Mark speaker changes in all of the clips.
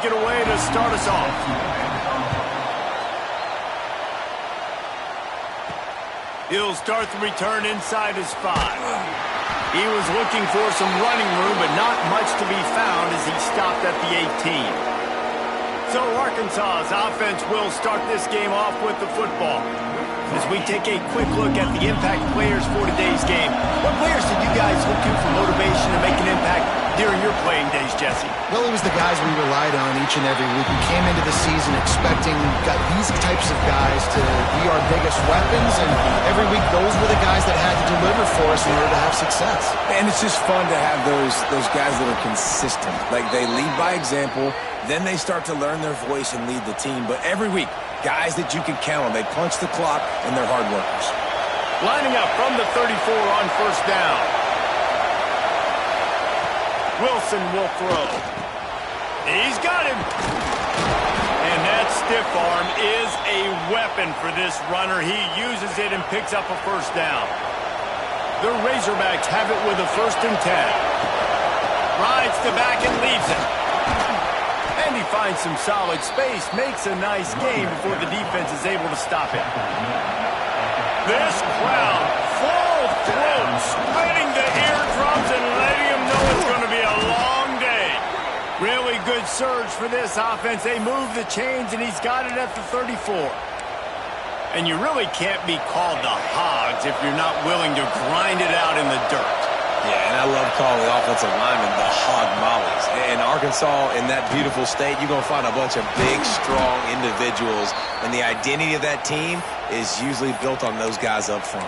Speaker 1: take it away to start us off. He'll start the return inside his 5. He was looking for some running room, but not much to be found as he stopped at the 18. So Arkansas's offense will start this game off with the football. As we take a quick look at the impact players for today's game, what players did you guys look to for motivation to make an impact during your playing days, Jesse?
Speaker 2: Well, it was the guys we relied on each and every week. We came into the season expecting these types of guys to be our biggest weapons, and every week those were the guys that had to deliver for us in order to have success.
Speaker 3: And it's just fun to have those guys that are consistent. Like, they lead by example, then they start to learn their voice and lead the team. But every week, guys that you can count on. They punch the clock, and they're hard workers.
Speaker 1: Lining up from the 34 on first down. Wilson will throw. He's got him. And that stiff arm is a weapon for this runner. He uses it and picks up a first down. The Razorbacks have it with a 1st and 10. Rides the back and leaves it. And he finds some solid space, makes a nice game before the defense is able to stop him. This crowd, full throat, splitting the eardrums and letting him know it's going to be a long day. Really good surge for this offense. They move the chains, and he's got it at the 34. And you really can't be called the Hogs if you're not willing to grind it out in the dirt.
Speaker 3: Yeah, and I love calling the offensive linemen the hog mollies. In Arkansas, in that beautiful state, you're going to find a bunch of big, strong individuals, and the identity of that team is usually built on those guys up front.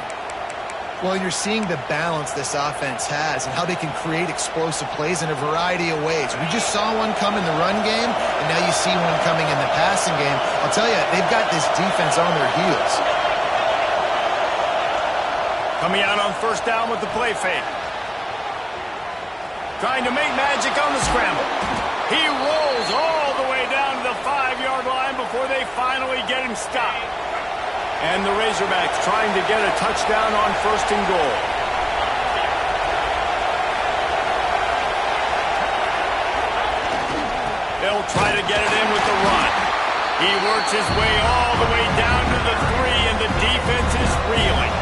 Speaker 2: Well, you're seeing the balance this offense has and how they can create explosive plays in a variety of ways. We just saw one come in the run game, and now you see one coming in the passing game. I'll tell you, they've got this defense on their heels.
Speaker 1: Coming out on first down with the play fake. Trying to make magic on the scramble. He rolls all the way down to the 5-yard line before they finally get him stopped. And the Razorbacks trying to get a touchdown on 1st and goal. They'll try to get it in with the run. He works his way all the way down to the 3, and the defense is reeling.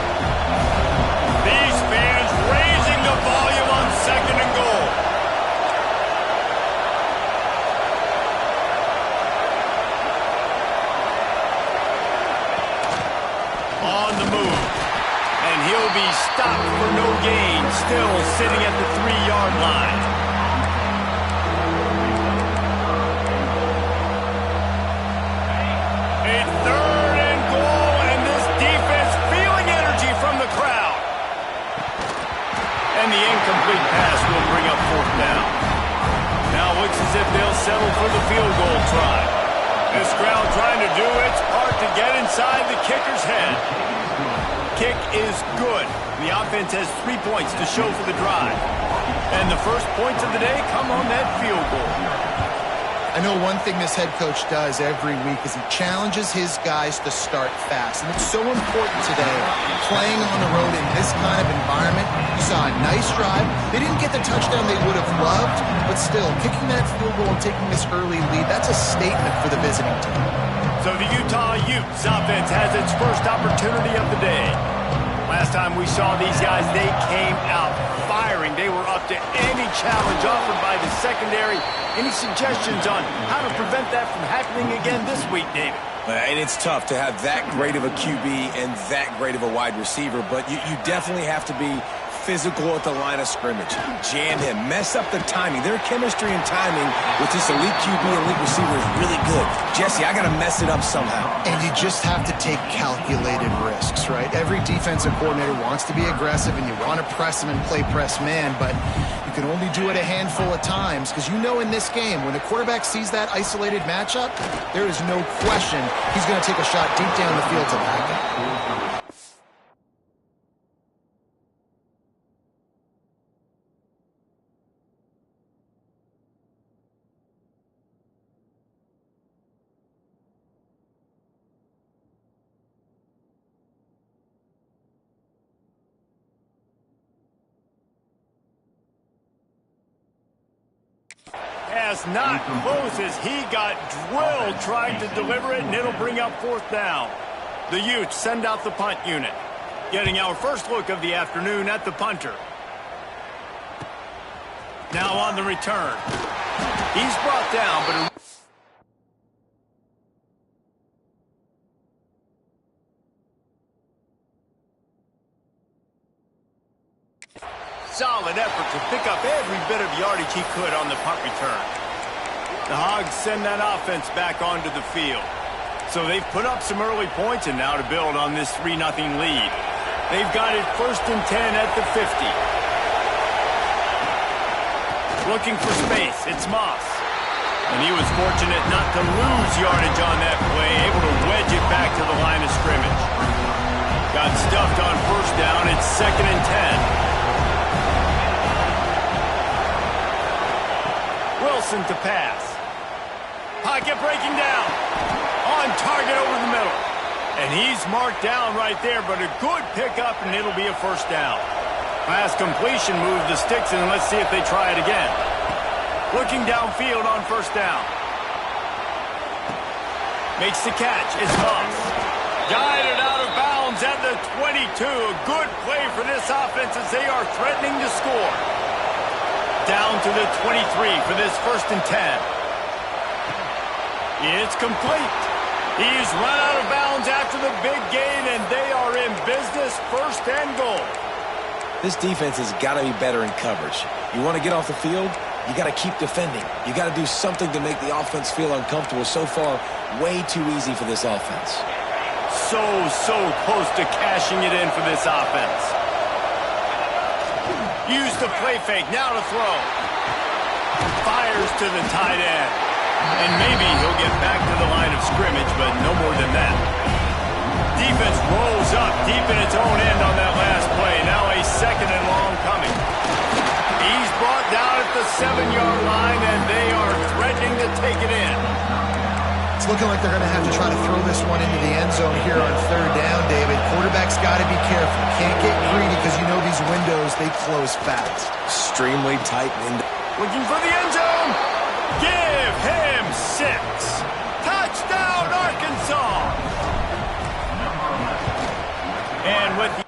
Speaker 1: These fans raising the volume on 2nd and goal. On the move. And he'll be stopped for no gain, still sitting at the 3-yard line. A 3rd and goal, and this defense feeling energy from the crowd. And the incomplete pass will bring up 4th down. Now it looks as if they'll settle for the field goal try. This crowd trying to do its part to get inside the kicker's head. Kick is good. The offense has 3 points to show for the drive. And the first points of the day come on that field goal.
Speaker 2: I know one thing this head coach does every week is he challenges his guys to start fast. And it's so important today, playing on the road in this kind of environment. You saw a nice drive. They didn't get the touchdown they would have loved, but still, kicking that field goal and taking this early lead, that's a statement for the visiting team.
Speaker 1: So the Utah Utes offense has its first opportunity of the day. Last time we saw these guys, they came out firing. They were up to any challenge offered by the secondary. Any suggestions on how to prevent that from happening again this week, David?
Speaker 3: And it's tough to have that great of a QB and that great of a wide receiver, but you definitely have to be physical at the line of scrimmage. Jam him. Mess up the timing. Their chemistry and timing with this elite QB and elite receiver is really good. Jesse, I got to mess it up somehow.
Speaker 2: And you just have to take calculated risks, right? Every defensive coordinator wants to be aggressive, and you want to press them and play press man, but you can only do it a handful of times because you know in this game, when the quarterback sees that isolated matchup, there is no question he's going to take a shot deep down the field to back it.
Speaker 1: pass not close as he got drilled trying to deliver it, and it'll bring up fourth down. The Utes send out the punt unit. Getting our first look of the afternoon at the punter. Now on the return. He's brought down, but solid effort to pick up every bit of yardage he could on the punt return. The Hogs send that offense back onto the field. So they've put up some early points, and now to build on this 3-0 lead. They've got it 1st and 10 at the 50. Looking for space, it's Moss. And he was fortunate not to lose yardage on that play, able to wedge it back to the line of scrimmage. Got stuffed on 1st down, it's 2nd and 10. Wilson to pass. Pocket breaking down. On target over the middle. And he's marked down right there, but a good pickup, and it'll be a 1st down. Pass completion, move the sticks, and let's see if they try it again. Looking downfield on 1st down. Makes the catch. It's Moss. Guided out of bounds at the 22. A good play for this offense as they are threatening to score. Down to the 23 for this 1st and 10. It's complete. He's run out of bounds after the big gain, and they are in business, 1st and goal.
Speaker 3: This defense has got to be better in coverage. You want to get off the field, you got to keep defending. You got to do something to make the offense feel uncomfortable. So far, way too easy for this offense.
Speaker 1: So close to cashing it in for this offense. Use the play fake, now to throw. Fires to the tight end. And maybe he'll get back to the line of scrimmage, but no more than that. Defense rolls up deep in its own end on that last play. Now a 2nd and long coming. He's brought down at the 7-yard line, and they are threatening to take it in.
Speaker 2: It's looking like they're going to have to try to throw this one into the end zone here on 3rd down, David. Quarterback's got to be careful. Can't get greedy because you know these windows, they close fast.
Speaker 3: Extremely tight window.
Speaker 1: Looking for the end zone. Give him 6. Touchdown, Arkansas. And with the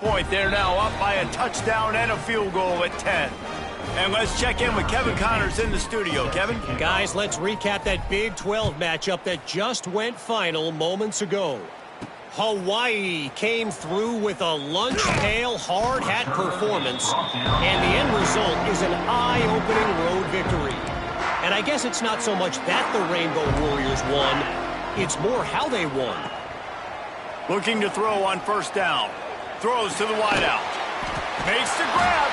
Speaker 1: point. They're now up by a touchdown and a field goal at 10. And let's check in with Kevin Connors in the studio. Kevin?
Speaker 4: Guys, let's recap that Big 12 matchup that just went final moments ago. Hawaii came through with a lunch pail hard hat performance, and the end result is an eye-opening road victory. And I guess it's not so much that the Rainbow Warriors won, it's more how they won.
Speaker 1: Looking to throw on first down. Throws to the wideout. Makes the grab.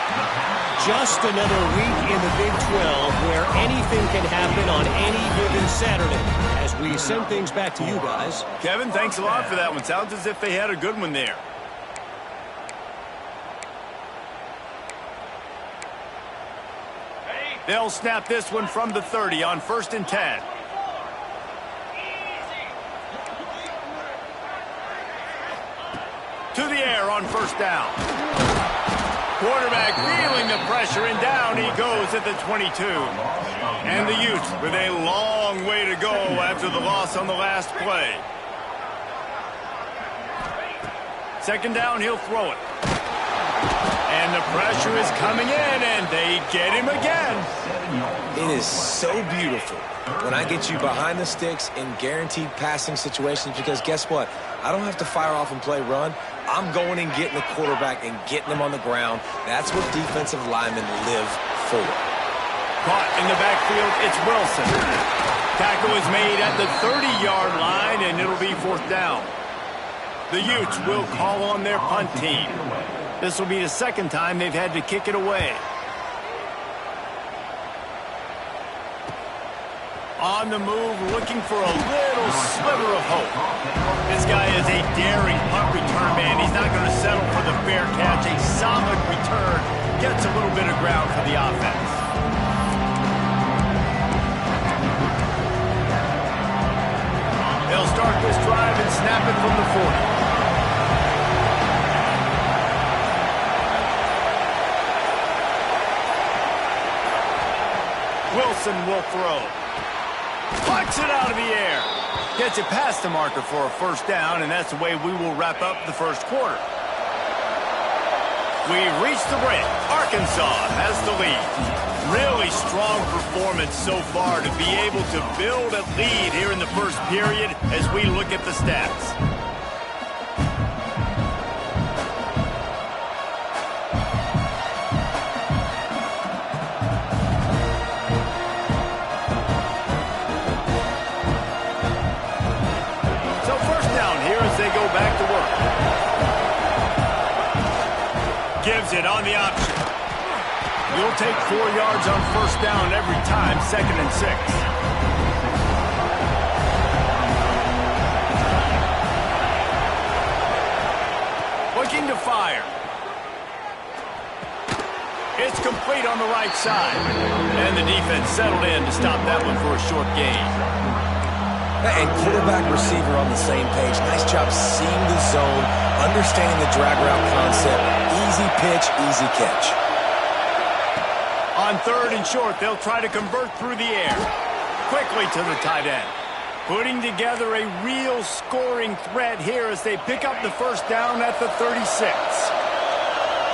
Speaker 4: Just another week in the Big 12 where anything can happen on any given Saturday. As we send things back to you guys.
Speaker 1: Kevin, thanks a lot for that one. Sounds as if they had a good one there. They'll snap this one from the 30 on 1st and 10. To the air on first down. Quarterback feeling the pressure, and down he goes at the 22. And the Utes with a long way to go after the loss on the last play. Second down, he'll throw it. And the pressure is coming in, and they get him again.
Speaker 3: It is so beautiful when I get you behind the sticks in guaranteed passing situations, because guess what? I don't have to fire off and play run. I'm going and getting the quarterback and getting him on the ground. That's what defensive linemen live for.
Speaker 1: Caught in the backfield, it's Wilson. Tackle is made at the 30-yard line, and it'll be 4th down. The Utes will call on their punt team. This will be the second time they've had to kick it away. On the move, looking for a little sliver of hope. This guy is a daring punt return man. He's not going to settle for the fair catch. A solid return gets a little bit of ground for the offense. They'll start this drive and snap it from the 40. Wilson will throw. Plucks it out of the air. Gets it past the marker for a first down, and that's the way we will wrap up the first quarter. We've reached the break. Arkansas has the lead. Really strong performance so far to be able to build a lead here in the first period as we look at the stats. Back to work. Gives it on the option. You'll take 4 yards on first down every time, 2nd and 6. Looking to fire. It's complete on the right side. And the defense settled in to stop that one for a short gain.
Speaker 3: And quarterback receiver on the same page. Nice job seeing the zone, understanding the drag route concept. Easy pitch, easy catch.
Speaker 1: On 3rd and short, they'll try to convert through the air. Quickly to the tight end. Putting together a real scoring threat here as they pick up the first down at the 36.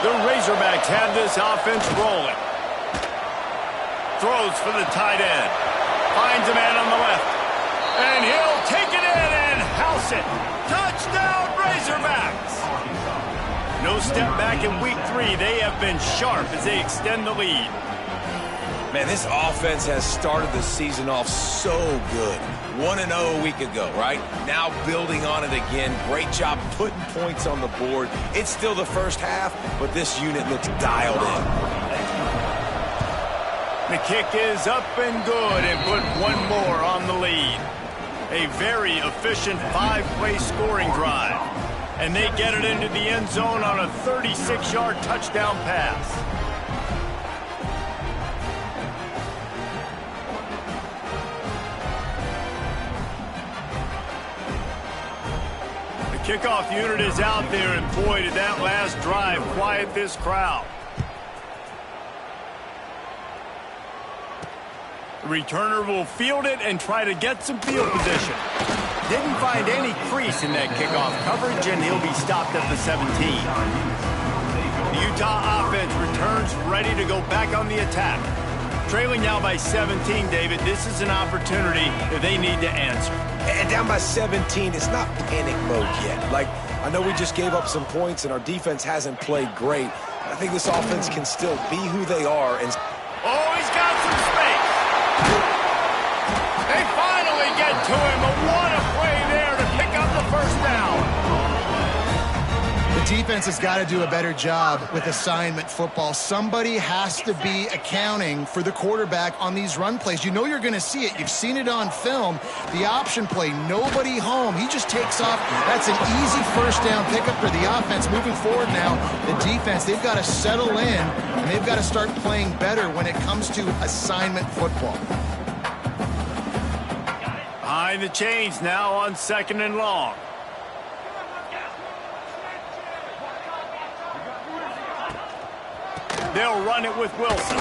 Speaker 1: The Razorbacks have this offense rolling. Throws for the tight end. Finds a man on the left. And he'll take it in and house it. Touchdown, Razorbacks! No step back in week 3. They have been sharp as they extend the lead.
Speaker 3: Man, this offense has started the season off so good. 1-0 a week ago, right? Now building on it again. Great job putting points on the board. It's still the first half, but this unit looks dialed in.
Speaker 1: The kick is up and good, and put one more on the lead. A very efficient 5-play scoring drive. And they get it into the end zone on a 36-yard touchdown pass. The kickoff unit is out there, and boy, did that last drive quiet this crowd. The returner will field it and try to get some field position. Didn't find any crease in that kickoff coverage, and he'll be stopped at the 17. The Utah offense returns ready to go back on the attack. Trailing now by 17, David. This is an opportunity that they need to answer.
Speaker 3: And down by 17, it's not panic mode yet. Like, I know we just gave up some points and our defense hasn't played great. I think this offense can still be who they are. And
Speaker 1: oh, he's got some space. They finally get to him. But what a play there to pick up the first down.
Speaker 2: The defense has got to do a better job with assignment football. Somebody has to be accounting for the quarterback on these run plays. You know you're going to see it. You've seen it on film. The option play, nobody home. He just takes off. That's an easy first down pickup for the offense. Moving forward now, the defense, they've got to settle in, and they've got to start playing better when it comes to assignment football.
Speaker 1: Behind the chains now on 2nd and long. They'll run it with Wilson.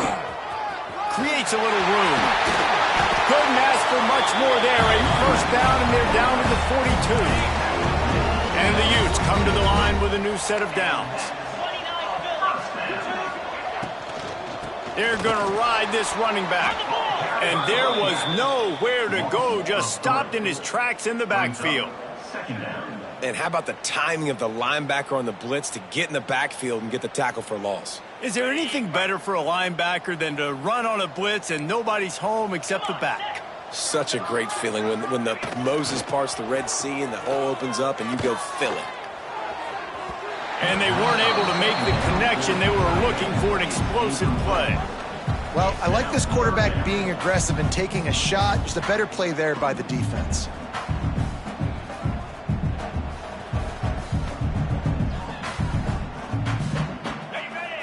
Speaker 1: Creates a little room. Couldn't ask for much more there. A first down, and they're down to the 42. And the Utes come to the line with a new set of downs. They're going to ride this running back. And there was nowhere to go. Just stopped in his tracks in the backfield.
Speaker 3: And how about the timing of the linebacker on the blitz to get in the backfield and get the tackle for loss?
Speaker 1: Is there anything better for a linebacker than to run on a blitz and nobody's home except the back?
Speaker 3: Such a great feeling when the Moses parts the Red Sea and the hole opens up and you go fill it.
Speaker 1: And they weren't able to make the connection. They were looking for an explosive play.
Speaker 2: Well, I like this quarterback being aggressive and taking a shot. Just a better play there by the defense.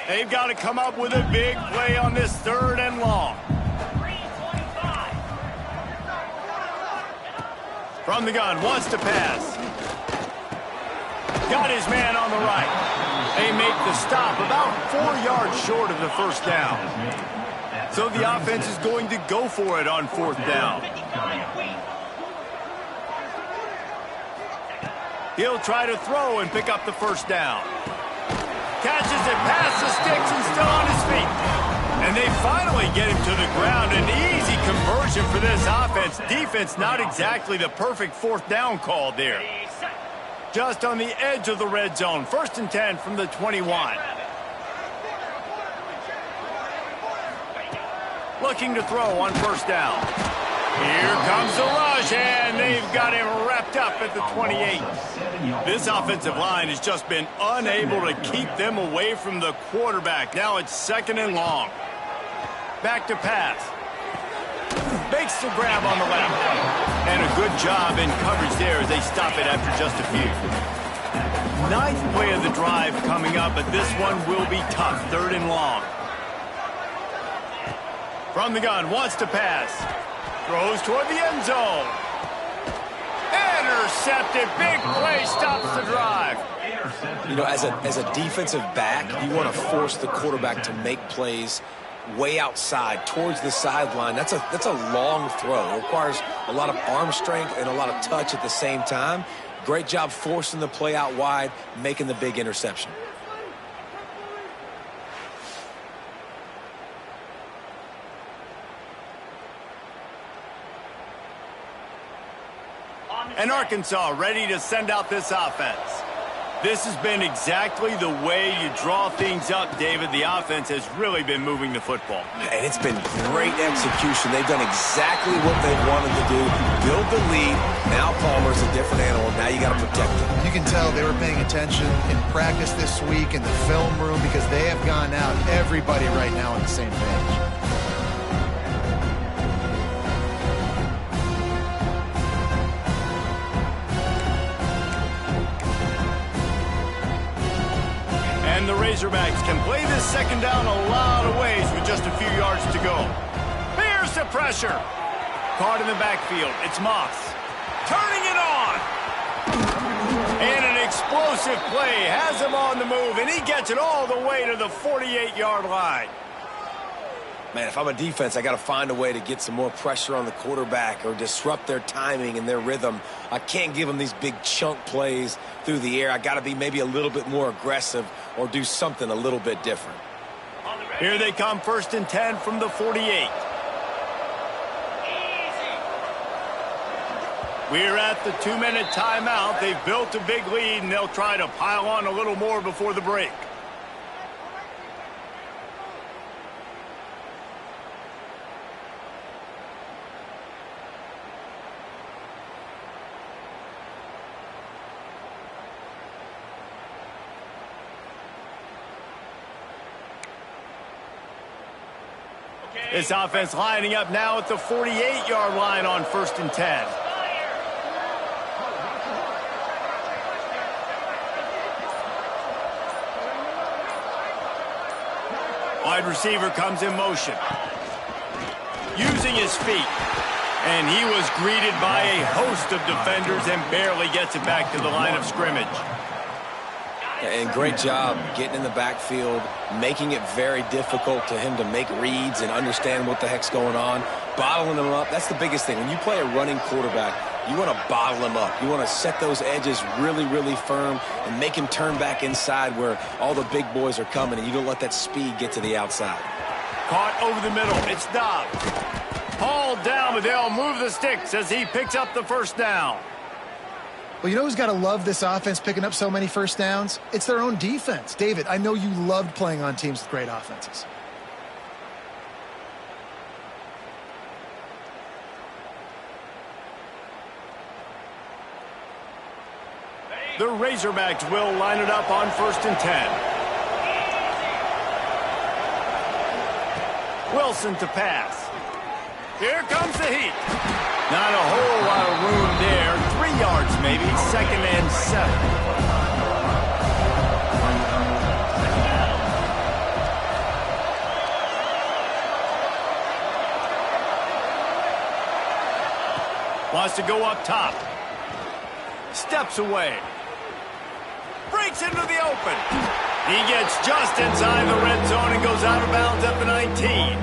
Speaker 1: They've got to come up with a big play on this 3rd and long. From the gun, wants to pass. Got his man on the right. They make the stop about 4 yards short of the first down. So the offense is going to go for it on 4th down. He'll try to throw and pick up the first down. Catches it past the sticks and still on his feet. And they finally get him to the ground. An easy conversion for this offense. Defense not exactly the perfect 4th down call there. Just on the edge of the red zone. 1st and 10 from the 21. Looking to throw on 1st down. Here comes the rush, and they've got him wrapped up at the 28. This offensive line has just been unable to keep them away from the quarterback. Now it's 2nd and long. Back to pass. Makes the grab on the left. And a good job in coverage there as they stop it after just a few. 9th play of the drive coming up, but this one will be tough. 3rd and long. From the gun, wants to pass. Throws toward the end zone. Intercepted. Big play stops the drive.
Speaker 3: You know, as a defensive back, you want to force the quarterback to make plays way outside towards the sideline. That's a long throw. It requires a lot of arm strength and a lot of touch at the same time. Great job forcing the play out wide, making the big interception.
Speaker 1: And Arkansas ready to send out this offense. This has been exactly the way you draw things up, David. The offense has really been moving the football.
Speaker 3: And it's been great execution. They've done exactly what they wanted to do. Build the lead. Now Palmer's a different animal. Now you got to protect him.
Speaker 2: You can tell they were paying attention in practice this week in the film room because they have gone out, everybody right now on the same page.
Speaker 1: And the Razorbacks can play this 2nd down a lot of ways with just a few yards to go. Here's the pressure. Caught in the backfield. It's Moss. Turning it on. And an explosive play. Has him on the move, and he gets it all the way to the 48-yard line.
Speaker 3: Man, if I'm a defense, I got to find a way to get some more pressure on the quarterback or disrupt their timing and their rhythm. I can't give them these big chunk plays through the air. I got to be maybe a little bit more aggressive or do something a little bit different.
Speaker 1: Here they come, 1st and 10 from the 48. We're at the 2-minute timeout. They've built a big lead, and they'll try to pile on a little more before the break. This offense lining up now at the 48-yard line on 1st and 10. Wide receiver comes in motion. Using his feet. And he was greeted by a host of defenders and barely gets it back to the line of scrimmage.
Speaker 3: And great job getting in the backfield, making it very difficult to him to make reads and understand what the heck's going on, bottling him up. That's the biggest thing. When you play a running quarterback, you want to bottle him up. You want to set those edges really, really firm and make him turn back inside where all the big boys are coming, and you don't let that speed get to the outside.
Speaker 1: Caught over the middle. It's Dobbs. Hauled down, but they'll move the sticks as he picks up the 1st down.
Speaker 2: Well, you know who's got to love this offense picking up so many 1st downs? It's their own defense. David, I know you loved playing on teams with great offenses.
Speaker 1: The Razorbacks will line it up on 1st and 10. Wilson to pass. Here comes the heat. Not a whole lot of room there. 3 yards maybe. 2nd and 7. Wants to go up top. Steps away. Breaks into the open. He gets just inside the red zone and goes out of bounds at the 19.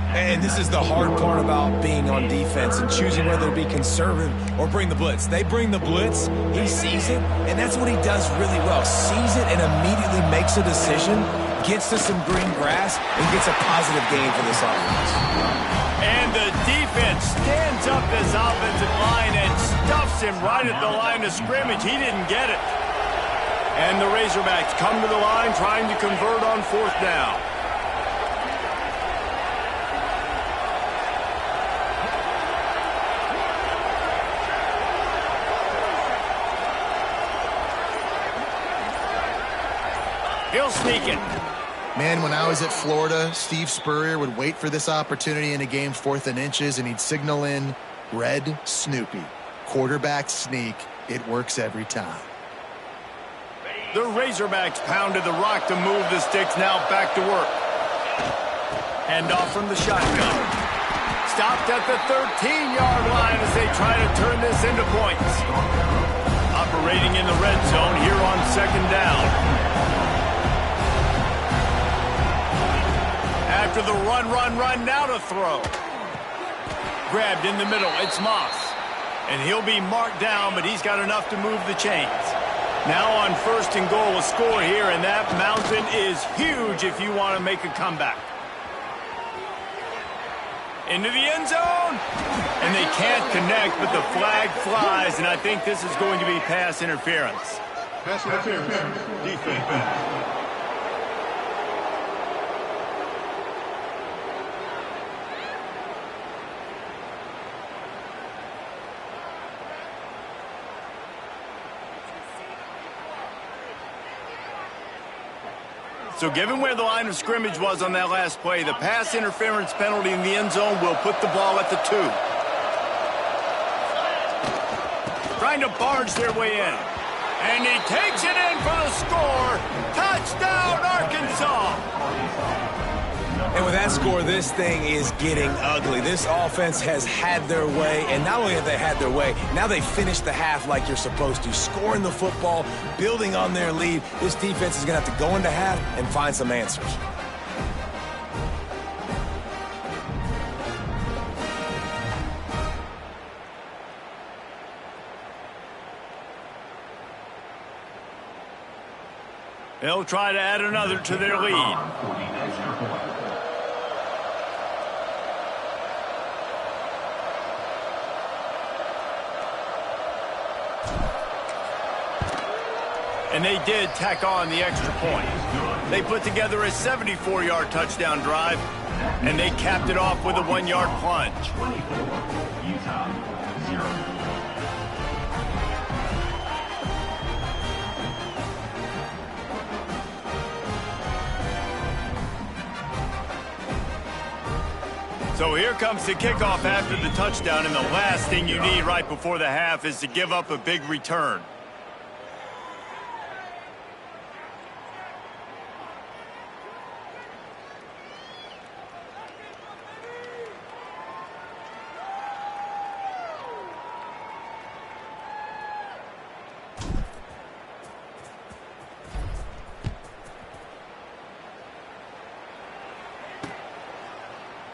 Speaker 3: And this is the hard part about being on defense and choosing whether to be conservative or bring the blitz. They bring the blitz, he sees it, and that's what he does really well. Sees it and immediately makes a decision, gets to some green grass, and gets a positive gain for this offense.
Speaker 1: And the defense stands up this offensive line and stuffs him right at the line of scrimmage. He didn't get it. And the Razorbacks come to the line trying to convert on 4th down. He'll sneak it.
Speaker 2: Man, when I was at Florida, Steve Spurrier would wait for this opportunity in a game 4th and inches, and he'd signal in Red Snoopy. Quarterback sneak. It works every time.
Speaker 1: The Razorbacks pounded the rock to move the sticks. Now back to work. Hand off from the shotgun. Stopped at the 13-yard line as they try to turn this into points. Operating in the red zone here on 2nd down. After the run, now to throw. Grabbed in the middle, it's Moss. And he'll be marked down, but he's got enough to move the chains. Now on 1st and goal, a score here, and that mountain is huge if you want to make a comeback. Into the end zone. And they can't connect, but the flag flies, and I think this is going to be pass interference.
Speaker 5: Pass interference. Defense.
Speaker 1: So given where the line of scrimmage was on that last play, the pass interference penalty in the end zone will put the ball at the 2. Trying to barge their way in. And he takes it in for the score. Touchdown, Arkansas!
Speaker 3: And with that score, this thing is getting ugly. This offense has had their way, and not only have they had their way, now they finished the half like you're supposed to, scoring the football, building on their lead. This defense is going to have to go into half and find some answers.
Speaker 1: They'll try to add another to their lead. And they did tack on the extra point. They put together a 74-yard touchdown drive, and they capped it off with a 1-yard plunge.
Speaker 5: Utah, 0.
Speaker 1: So here comes the kickoff after the touchdown, and the last thing you need right before the half is to give up a big return.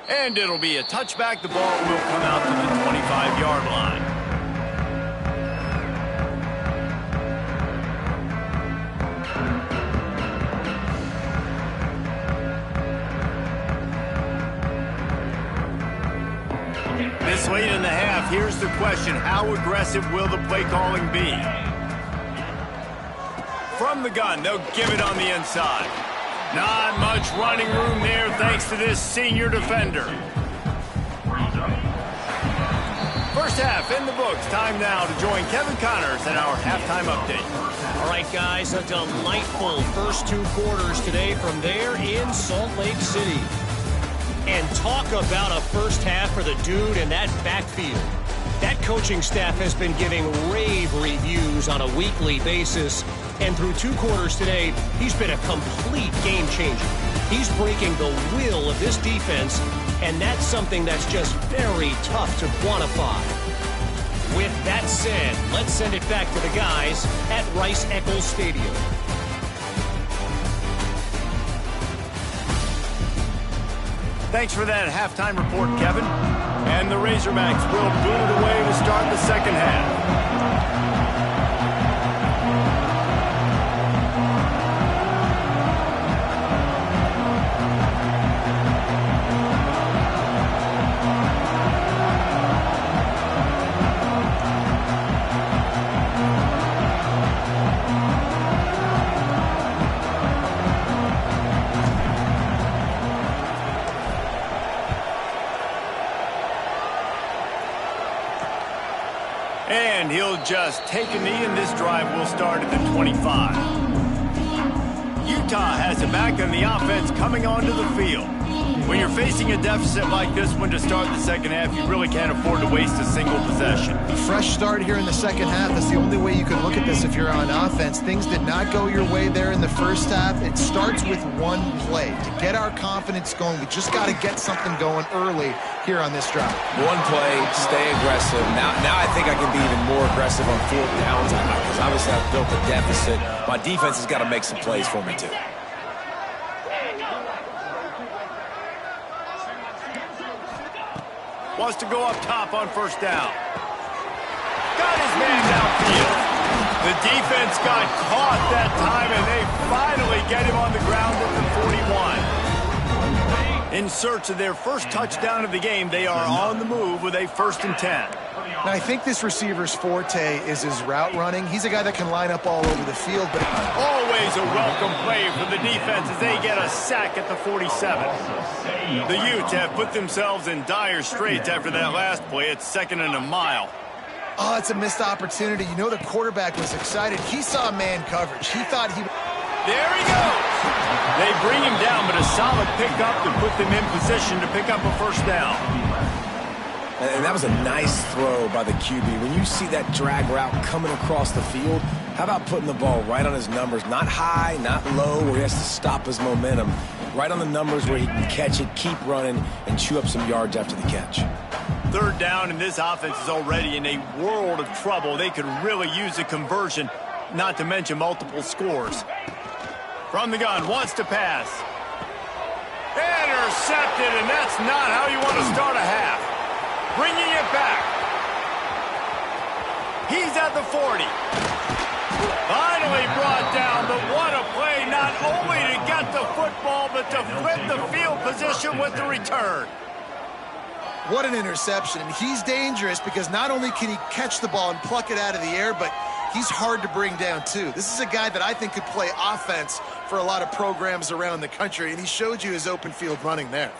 Speaker 1: And it'll be a touchback. The ball will come out to the 25-yard line. This late in the half, here's the question. How aggressive will the play calling be? From the gun, they'll give it on the inside. Not much running room there thanks to this senior defender. First half in the books. Time now to join Kevin Connors in our halftime update.
Speaker 4: All right, guys, a delightful first 2 quarters today from there in Salt Lake City. And talk about a first half for the dude in that backfield. That coaching staff has been giving rave reviews on a weekly basis. And through 2 quarters today, he's been a complete game changer. He's breaking the will of this defense, and that's something that's just very tough to quantify. With that said, let's send it back to the guys at Rice-Eccles Stadium.
Speaker 1: Thanks for that halftime report, Kevin. And the Razorbacks will boot it away to start the second half. And he'll just take a knee, and this drive will start at the 25. Utah has it back, and the offense coming onto the field. When you're facing a deficit like this one to start the second half, you really can't afford to waste a single possession.
Speaker 2: Fresh start here in the second half. That's the only way you can look at this if you're on offense. Things did not go your way there in the first half. It starts with one play. To get our confidence going, we just got to get something going early here on this drive.
Speaker 3: One play, stay aggressive. Now I think I can be even more aggressive on 4th downs because obviously I've built a deficit. My defense has got to make some plays for me too.
Speaker 1: Wants to go up top on first down. Got his man downfield. The defense got caught that time, and they finally get him on the ground at the 41. In search of their first touchdown of the game, they are on the move with a 1st and 10.
Speaker 2: Now, I think this receiver's forte is his route running. He's a guy that can line up all over the field, but
Speaker 1: always a welcome play for the defense as they get a sack at the 47. The Utes have put themselves in dire straits after that last play. It's 2nd and a mile.
Speaker 2: oh, it's a missed opportunity. You know the quarterback was excited. He saw man coverage. He thought he...
Speaker 1: There he goes. They bring him down, but a solid pickup to put them in position to pick up a first down.
Speaker 3: And that was a nice throw by the QB. When you see that drag route coming across the field, how about putting the ball right on his numbers? Not high, not low, where he has to stop his momentum. Right on the numbers where he can catch it, keep running, and chew up some yards after the catch.
Speaker 1: 3rd down, and this offense is already in a world of trouble. They could really use a conversion, not to mention multiple scores. From the gun, wants to pass. Intercepted, and that's not how you want to start a half. Bringing it back. He's at the 40. Finally brought down, but what a play, not only to get the football, but to flip the field position with the return.
Speaker 2: What an interception. And he's dangerous because not only can he catch the ball and pluck it out of the air, but he's hard to bring down too. This is a guy that I think could play offense for a lot of programs around the country, and he showed you his open field running there.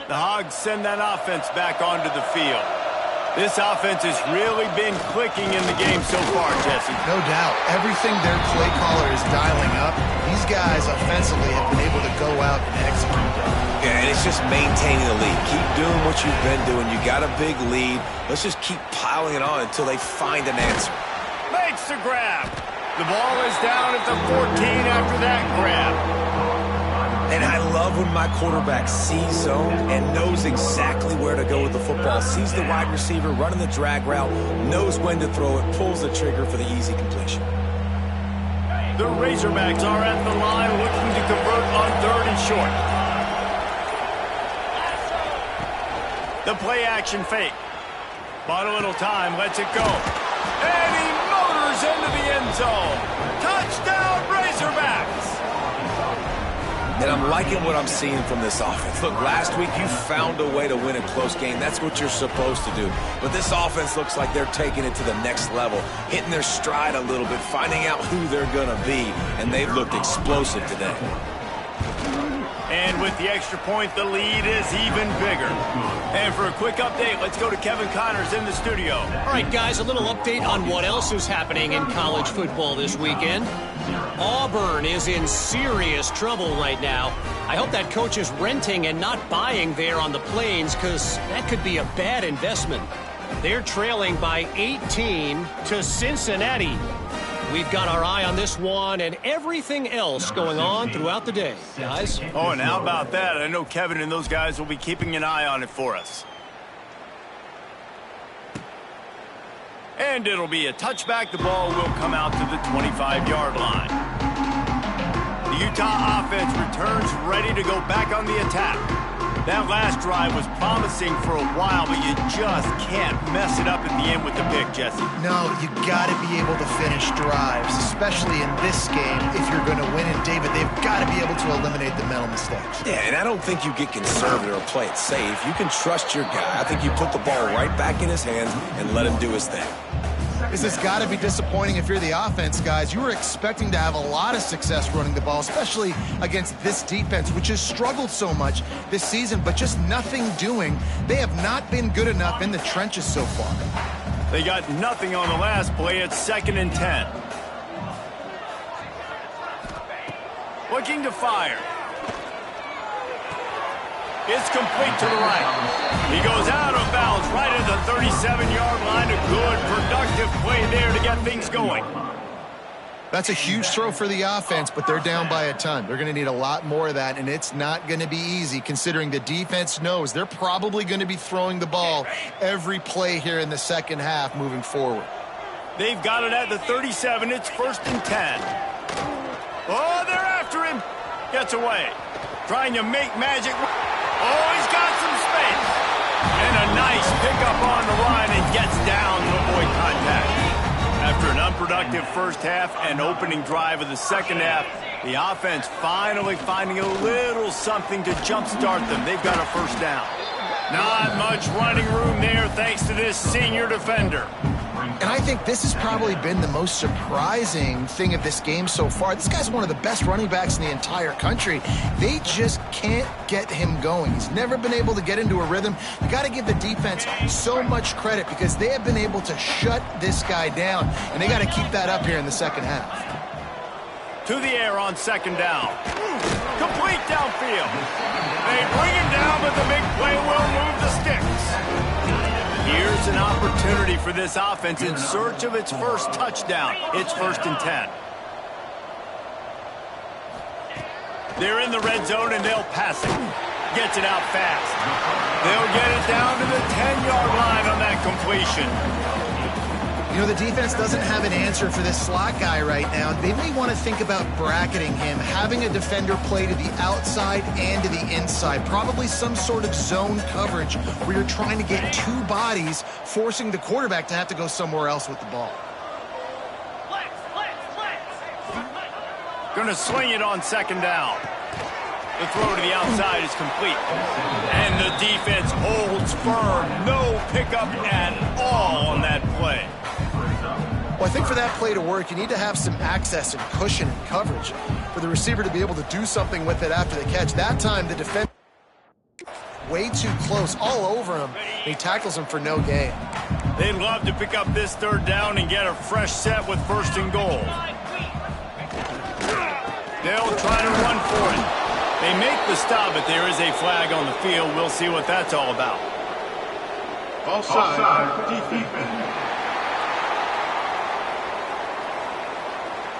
Speaker 1: The Hogs send that offense back onto the field. This offense has really been clicking in the game so far, Jesse.
Speaker 2: No doubt. Everything their play caller is dialing up, these guys offensively have been able to go out and execute that.
Speaker 3: Yeah, and it's just maintaining the lead. Keep doing what you've been doing. You got a big lead. Let's just keep piling it on until they find an answer.
Speaker 1: Makes the grab. The ball is down at the 14 after that grab.
Speaker 3: And I love when my quarterback sees zone and knows exactly where to go with the football. Sees the wide receiver running the drag route, knows when to throw it, pulls the trigger for the easy completion.
Speaker 1: The Razorbacks are at the line looking to convert on 3rd and short. The play action fake. Bought a little time, lets it go. And he motors into the end zone. Touchdown, Razorbacks!
Speaker 3: And I'm liking what I'm seeing from this offense. Look, last week you found a way to win a close game. That's what you're supposed to do. But this offense looks like they're taking it to the next level, hitting their stride a little bit, finding out who they're going to be, and they've looked explosive today.
Speaker 1: And with the extra point, the lead is even bigger. And for a quick update, let's go to Kevin Connors in the studio.
Speaker 4: All right, guys, a little update on what else is happening in college football this weekend. Auburn is in serious trouble right now. I hope that coach is renting and not buying there on the Plains, because that could be a bad investment. They're trailing by 18 to Cincinnati. We've got our eye on this one and everything else going on throughout the day, guys.
Speaker 1: Oh, and how about that? I know Kevin and those guys will be keeping an eye on it for us. And it'll be a touchback. The ball will come out to the 25-yard line. The Utah offense returns ready to go back on the attack. That last drive was promising for a while, but you just can't mess it up at the end with the pick, Jesse.
Speaker 2: No, you got to be able to finish drives, especially in this game. If you're going to win it, David, they've got to be able to eliminate the mental mistakes.
Speaker 3: Yeah, and I don't think you get conservative or play it safe. You can trust your guy. I think you put the ball right back in his hands and let him do his thing.
Speaker 2: This has got to be disappointing if you're the offense, guys. You were expecting to have a lot of success running the ball, especially against this defense, which has struggled so much this season, but just nothing doing. They have not been good enough in the trenches so far.
Speaker 1: They got nothing on the last play. It's 2nd and 10. Looking to fire. It's complete to the right. He goes out of bounds right at the 37-yard line. A good, productive play there to get things going.
Speaker 2: That's a huge throw for the offense, but they're down by a ton. They're going to need a lot more of that, and it's not going to be easy considering the defense knows they're probably going to be throwing the ball every play here in the second half moving forward.
Speaker 1: They've got it at the 37. It's 1st and 10. Oh, they're after him. Gets away. Trying to make magic. Oh, he's got some space. And a nice pickup on the line and gets down to avoid contact. After an unproductive first half and opening drive of the second half, the offense finally finding a little something to jumpstart them. They've got a first down. Not much running room there thanks to this senior defender.
Speaker 2: And I think this has probably been the most surprising thing of this game so far. This guy's one of the best running backs in the entire country. They just can't get him going. He's never been able to get into a rhythm. You got to give the defense so much credit because they have been able to shut this guy down, and they got to keep that up here in the second half.
Speaker 1: To the air on 2nd down. Complete downfield. They bring him down, but the big play will move the sticks. Here's an opportunity for this offense in search of its first touchdown. It's 1st and 10. They're in the red zone, and they'll pass it. Gets it out fast. They'll get it down to the 10-yard line on that completion.
Speaker 2: You know, the defense doesn't have an answer for this slot guy right now. They may want to think about bracketing him, having a defender play to the outside and to the inside. Probably some sort of zone coverage where you're trying to get two bodies, forcing the quarterback to have to go somewhere else with the ball.
Speaker 1: Going to swing it on second down. The throw to the outside is complete. And the defense holds firm. No pickup at all on that play.
Speaker 2: Well, I think for that play to work, you need to have some access and cushion and coverage for the receiver to be able to do something with it after the catch. That time, the defense way too close, all over him. He tackles him for no gain.
Speaker 1: They'd love to pick up this third down and get a fresh set with first and goal. They'll try to run for it. They make the stop, but there is a flag on the field. We'll see what that's all about.
Speaker 5: Offside, defense.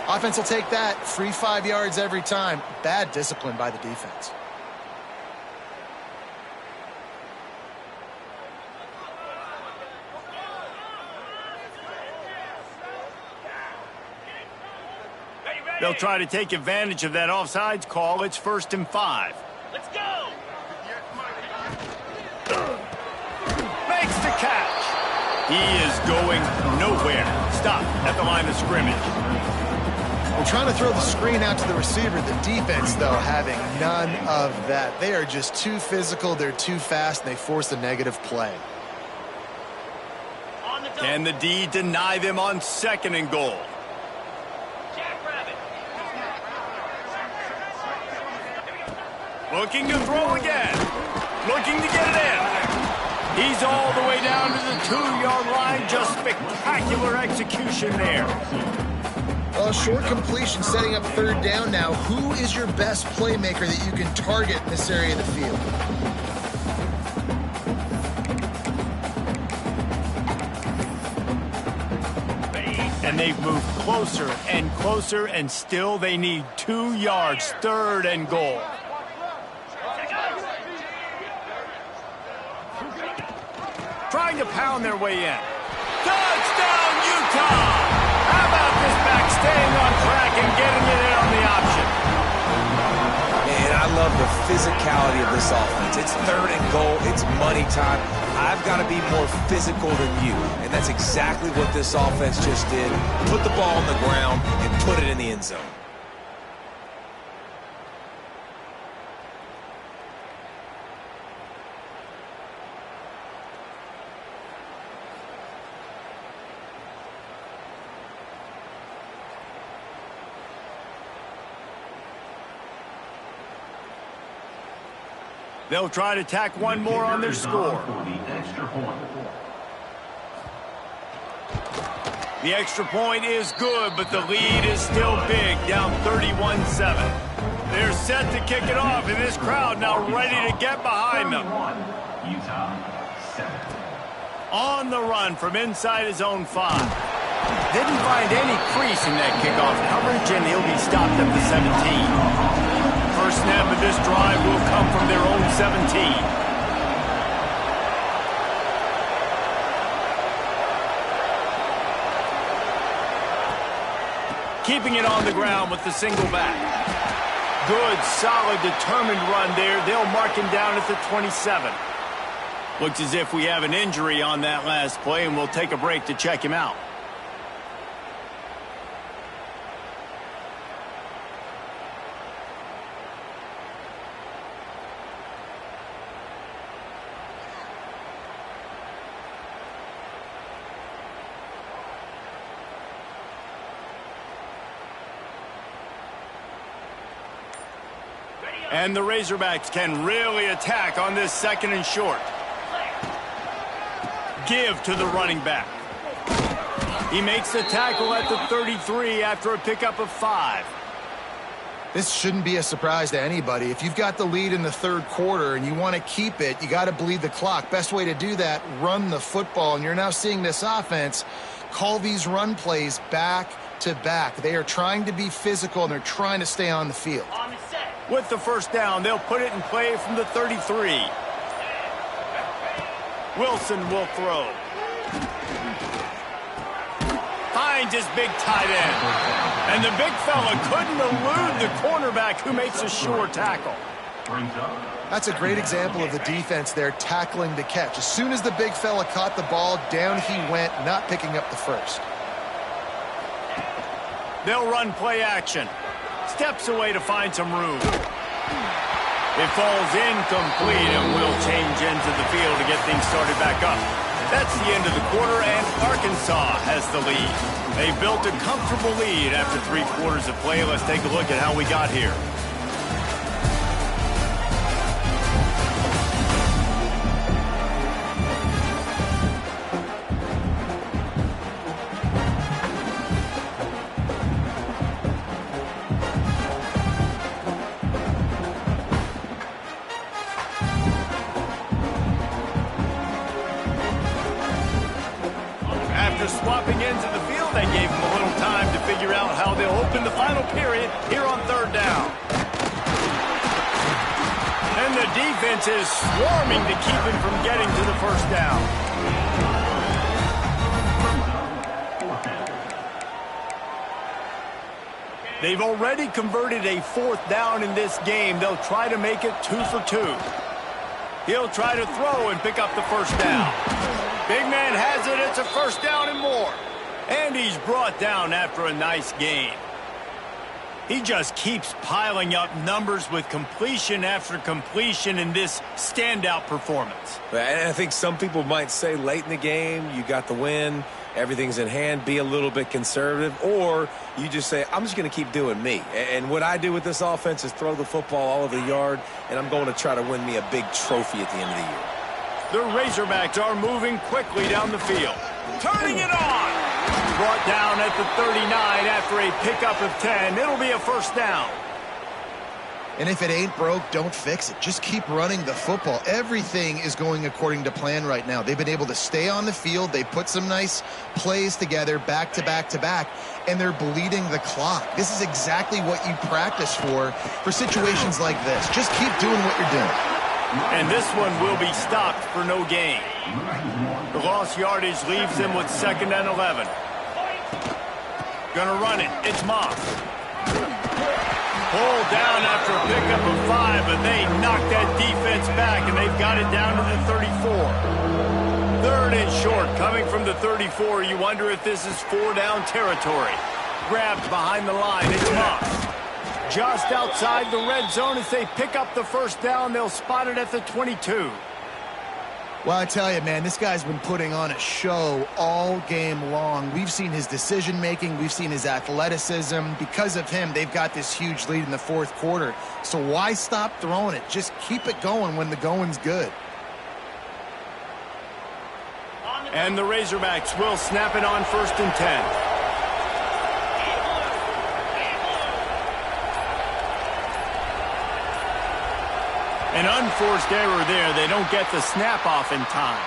Speaker 2: Offense will take that. Free 5 yards every time. Bad discipline by the defense.
Speaker 1: They'll try to take advantage of that offsides call. It's 1st and 5.
Speaker 6: Let's go!
Speaker 1: Makes the catch. He is going nowhere. Stop at the line of scrimmage.
Speaker 2: We're trying to throw the screen out to the receiver. The defense, though, having none of that. They are just too physical. They're too fast, and they force a negative play.
Speaker 1: Can the D deny them on 2nd and goal? Looking to throw again. Looking to get it in. He's all the way down to the 2-yard line. Just spectacular execution there.
Speaker 2: Well, short completion setting up 3rd down now. Who is your best playmaker that you can target in this area of the field?
Speaker 1: And they've moved closer and closer, and still they need 2 yards. 3rd and goal. Trying to pound their way in. Touchdown, Utah! How about this back staying on track and getting it in on the option?
Speaker 3: Man, I love the physicality of this offense. It's 3rd and goal. It's money time. I've got to be more physical than you. And that's exactly what this offense just did. Put the ball on the ground and put it in the end zone.
Speaker 1: They'll try to tack one more on their score. The extra point is good, but the lead is still big, down 31-7. They're set to kick it off, and this crowd now ready to get behind them.
Speaker 5: Utah, 7.
Speaker 1: On the run from inside his own 5. Didn't find any crease in that kickoff coverage, and he'll be stopped at the 17. First snap of this drive will come from their own 17. Keeping it on the ground with the single back. Good, solid, determined run there. They'll mark him down at the 27. Looks as if we have an injury on that last play, and we'll take a break to check him out. And the Razorbacks can really attack on this 2nd and short. Give to the running back. He makes the tackle at the 33 after a pickup of 5.
Speaker 2: This shouldn't be a surprise to anybody. If you've got the lead in the 3rd quarter and you want to keep it, you got to bleed the clock. Best way to do that, run the football. And you're now seeing this offense call these run plays back to back. They are trying to be physical, and they're trying to stay on the field.
Speaker 1: With the first down, they'll put it in play from the 33. Wilson will throw. finds his big tight end. And the big fella couldn't elude the cornerback who makes a sure tackle.
Speaker 2: That's a great example of the defense there tackling the catch. As soon as the big fella caught the ball, down he went, not picking up the first.
Speaker 1: They'll run play action. Steps away to find some room. It falls incomplete and will change ends of the field to get things started back up. That's the end of the quarter, and Arkansas has the lead. They built a comfortable lead after 3 quarters of play. Let's take a look at how we got here. Swapping ends of the field, they gave him a little time to figure out how they'll open the final period here on 3rd down. And the defense is swarming to keep him from getting to the 1st down. They've already converted a 4th down in this game. They'll try to make it 2 for 2. He'll try to throw and pick up the 1st down. Big man has it. It's a 1st down and more. And he's brought down after a nice gain. He just keeps piling up numbers with completion after completion in this standout performance.
Speaker 3: And I think some people might say late in the game, you got the win, everything's in hand, be a little bit conservative, or you just say, I'm just going to keep doing me. And what I do with this offense is throw the football all over the yard, and I'm going to try to win me a big trophy at the end of the year.
Speaker 1: The Razorbacks are moving quickly down the field. Turning it on! Brought down at the 39 after a pickup of 10. It'll be a 1st down.
Speaker 2: And if it ain't broke, don't fix it. Just keep running the football. Everything is going according to plan right now. They've been able to stay on the field. They put some nice plays together back to back to back, and they're bleeding the clock. This is exactly what you practice for situations like this. Just keep doing what you're doing.
Speaker 1: And this one will be stopped for no gain. The lost yardage leaves them with 2nd and 11. Gonna run it. It's Moss. Pulled down after a pickup of 5, but they knock that defense back, and they've got it down to the 34. 3rd and short, coming from the 34. You wonder if this is 4-down territory. Grabbed behind the line. It's Moss. Just outside the red zone as they pick up the 1st down. They'll spot it at the 22.
Speaker 2: Well, I tell you, man, this guy's been putting on a show all game long. We've seen his decision-making. We've seen his athleticism. Because of him, they've got this huge lead in the 4th quarter. So why stop throwing it? Just keep it going when the going's good.
Speaker 1: And the Razorbacks will snap it on 1st and 10. An unforced error there. They don't get the snap off in time.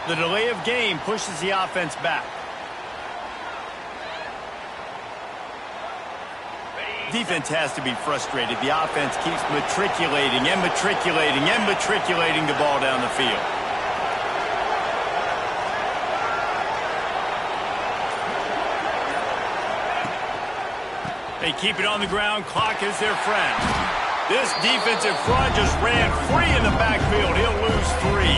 Speaker 1: The delay of game pushes the offense back. Defense has to be frustrated. The offense keeps matriculating and matriculating and matriculating the ball down the field. They keep it on the ground. Clock is their friend. This defensive front just ran free in the backfield. He'll lose 3.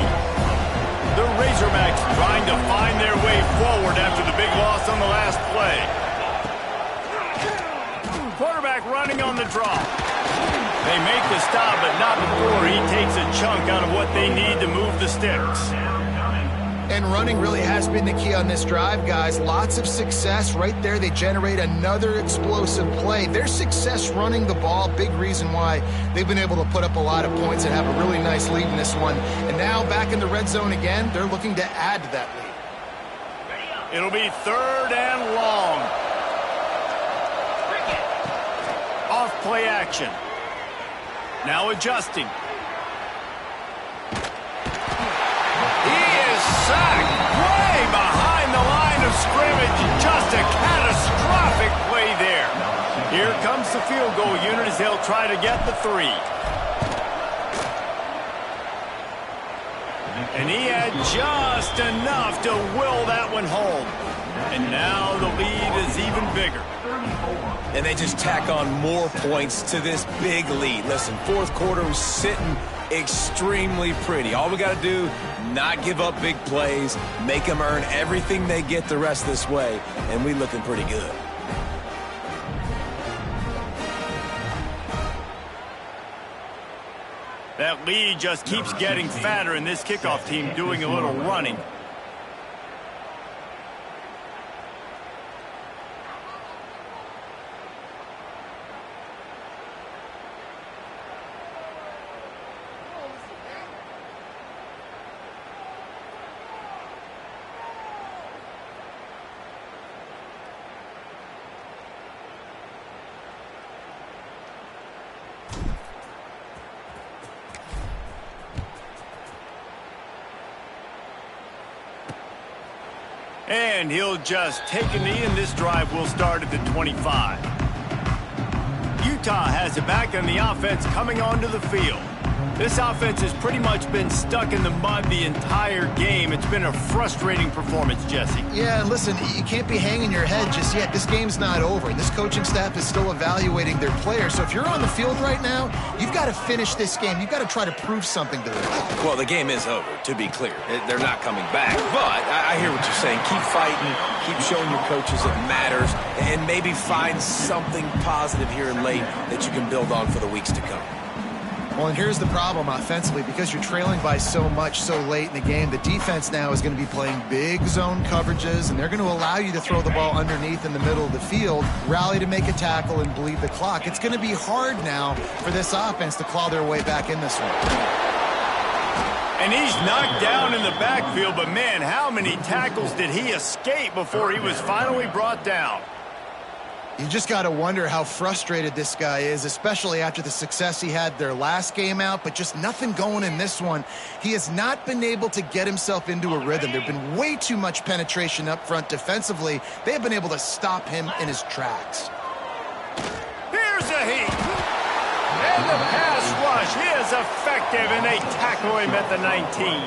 Speaker 1: The Razorbacks trying to find their way forward after the big loss on the last play. Quarterback running on the draw. They make the stop, but not before he takes a chunk out of what they need to move the sticks.
Speaker 2: And running really has been the key on this drive, guys. Lots of success right there. They generate another explosive play. Their success running the ball, big reason why they've been able to put up a lot of points and have a really nice lead in this one. And now back in the red zone again, they're looking to add to that lead.
Speaker 1: It'll be 3rd and long. Off play action. Now adjusting. Sacked way behind the line of scrimmage. Just a catastrophic play there. Here comes the field goal unit as they'll try to get the 3. And he had just enough to will that one home. And now the lead is even bigger.
Speaker 3: And they just tack on more points to this big lead. Listen, fourth quarter was sitting extremely pretty. All we got to do, not give up big plays, make them earn everything they get the rest of this way, and we looking pretty good.
Speaker 1: That lead just keeps getting fatter, and this kickoff team doing a little running. And he'll just take a knee, and this drive will start at the 25. Utah has it back, and the offense coming onto the field. This offense has pretty much been stuck in the mud the entire game. It's been a frustrating performance, Jesse.
Speaker 2: Yeah, and listen, you can't be hanging your head just yet. This game's not over. This coaching staff is still evaluating their players. So if you're on the field right now, you've got to finish this game. You've got to try to prove something to them.
Speaker 3: Well, the game is over, to be clear. They're not coming back. But I hear what you're saying. Keep fighting. Keep showing your coaches it matters. And maybe find something positive here late that you can build on for the weeks to come.
Speaker 2: Well, and here's the problem offensively. Because you're trailing by so much so late in the game, the defense now is going to be playing big zone coverages, and they're going to allow you to throw the ball underneath in the middle of the field, rally to make a tackle, and bleed the clock. It's going to be hard now for this offense to claw their way back in this one.
Speaker 1: And he's knocked down in the backfield, but man, how many tackles did he escape before he was finally brought down?
Speaker 2: You just got to wonder how frustrated this guy is, especially after the success he had their last game out, but just nothing going in this one. He has not been able to get himself into a rhythm. There's been way too much penetration up front defensively. They have been able to stop him in his tracks.
Speaker 1: Here's a heat. And the pass rush is effective, and they tackle him at the 19.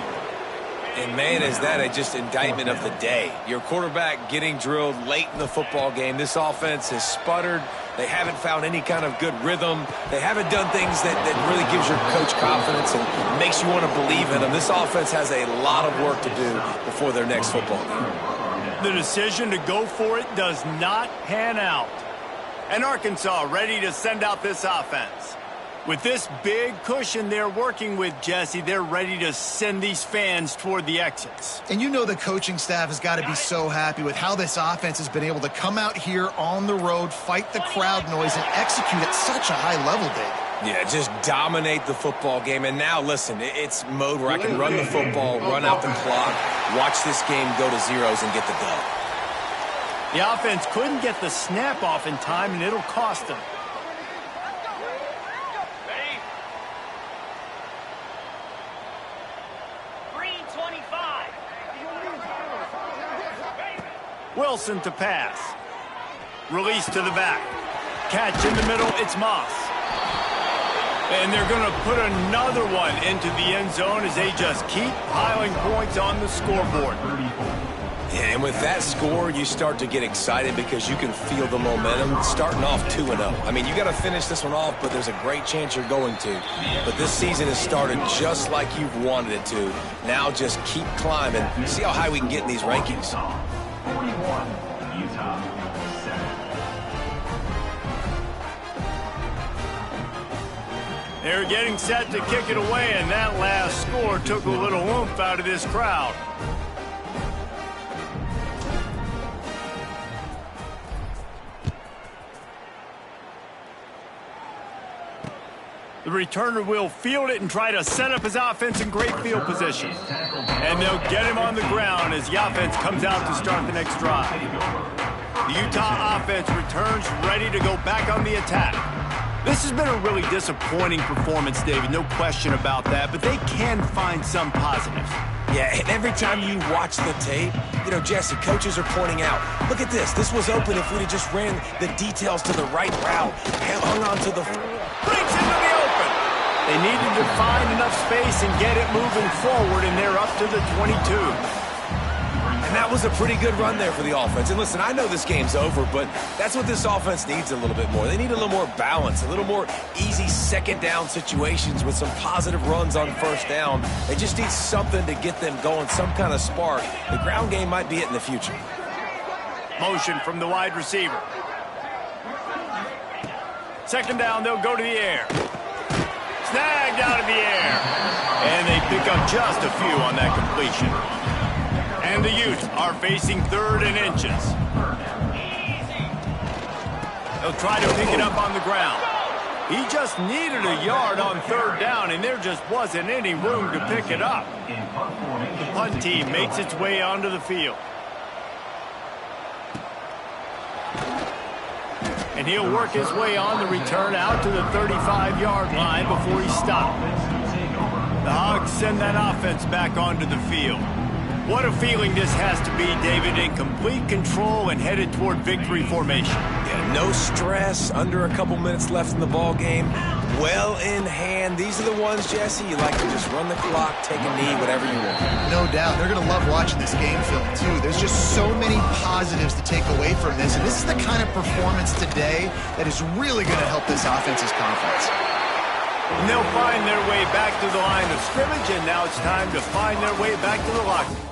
Speaker 3: And, man, is that just indictment of the day. Your quarterback getting drilled late in the football game. This offense has sputtered. They haven't found any kind of good rhythm. They haven't done things that really gives your coach confidence and makes you want to believe in them. This offense has a lot of work to do before their next football game.
Speaker 1: The decision to go for it does not pan out. And Arkansas ready to send out this offense. With this big cushion they're working with, Jesse, they're ready to send these fans toward the exits.
Speaker 2: And you know the coaching staff has got to be so happy with how this offense has been able to come out here on the road, fight the crowd noise, and execute at such a high level, Dave.
Speaker 3: Yeah, just dominate the football game. And now, listen, it's mode where I can run the football, run out the clock, watch this game go to zeros and get the dub.
Speaker 1: The offense couldn't get the snap off in time, and it'll cost them. Wilson to pass. Release to the back. Catch in the middle, it's Moss. And they're going to put another one into the end zone as they just keep piling points on the scoreboard.
Speaker 3: Yeah, and with that score, you start to get excited because you can feel the momentum starting off 2-0. I mean, you got to finish this one off, but there's a great chance you're going to. But this season has started just like you've wanted it to. Now just keep climbing. See how high we can get in these rankings.
Speaker 5: 41, Utah, 7.
Speaker 1: They're getting set to kick it away, and that last score took a little oomph out of this crowd. The returner will field it and try to set up his offense in great field position. And they'll get him on the ground as the offense comes out to start the next drive. The Utah offense returns ready to go back on the attack. This has been a really disappointing performance, David, no question about that, but they can find some positives.
Speaker 3: Yeah, and every time you watch the tape, you know, Jesse, coaches are pointing out, look at this. This was open if we'd have just ran the details to the right route, hung on to the...
Speaker 1: Brings into the open. They needed to find enough space and get it moving forward, and they're up to the 22.
Speaker 3: And that was a pretty good run there for the offense. And listen, I know this game's over, but that's what this offense needs a little bit more. They need a little more balance, a little more easy second down situations with some positive runs on first down. They just need something to get them going, some kind of spark. The ground game might be it in the future.
Speaker 1: Motion from the wide receiver. Second down, they'll go to the air. Snagged out of the air. And they pick up just a few on that completion. And the Utes are facing 3rd and inches. They'll try to pick it up on the ground. He just needed a yard on 3rd down, and there just wasn't any room to pick it up. The punt team makes its way onto the field. And he'll work his way on the return out to the 35-yard line before he's stopped. The Hogs send that offense back onto the field. What a feeling this has to be, David, in complete control and headed toward victory formation.
Speaker 3: Yeah, no stress, under a couple minutes left in the ball game. Well in hand. These are the ones, Jesse, you like to just run the clock, take a knee, whatever you want.
Speaker 2: No doubt. They're going to love watching this game film, too. There's just so many positives to take away from this, and this is the kind of performance today that is really going to help this offense's confidence.
Speaker 1: And they'll find their way back to the line of scrimmage, and now it's time to find their way back to the locker room.